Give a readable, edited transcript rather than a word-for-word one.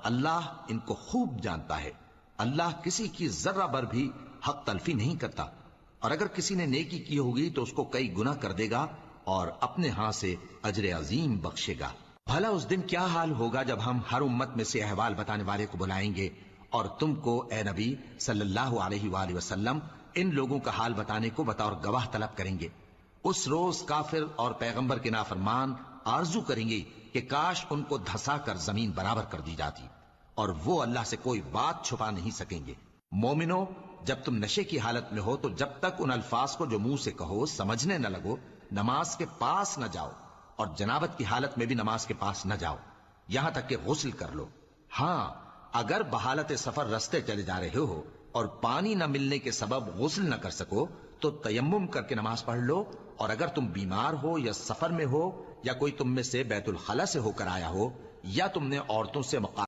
اللہ ان کو خوب جانتا ہے۔ اللہ کسی کی ذرہ بھر بھی حق تلفی نہیں کرتا، اور اگر کسی نے نیکی کی ہوگی تو اس کو کئی گنا کر دے گا اور اپنے ہاں سے اجر عظیم بخشے گا۔ بھلا اس دن کیا حال ہوگا جب ہم ہر امت میں سے احوال بتانے والے کو بلائیں گے اور تم کو اے نبی صلی اللہ علیہ وآلہ وسلم ان لوگوں کا حال بتانے کو بطور گواہ طلب کریں گے۔ اس روز کافر اور پیغمبر کے نافرمان آرزو کریں گے کہ کاش ان کو دھسا کر زمین برابر کر دی جاتی، اور وہ اللہ سے کوئی بات چھپا نہیں سکیں گے۔ مومنو، جب تم نشے کی حالت میں ہو تو جب تک ان الفاظ کو جو منہ سے کہو سمجھنے نہ لگو، نماز کے پاس نہ جاؤ، اور جنابت کی حالت میں بھی نماز کے پاس نہ جاؤ یہاں تک کہ غسل کر لو۔ ہاں، اگر بحالت سفر رستے چلے جا رہے ہو اور پانی نہ ملنے کے سبب غسل نہ کر سکو تو تیمم کر کے نماز پڑھ لو، اور اگر تم بیمار ہو یا سفر میں ہو یا کوئی تم میں سے بیت الخلا سے ہو کر آیا ہو یا تم نے عورتوں سے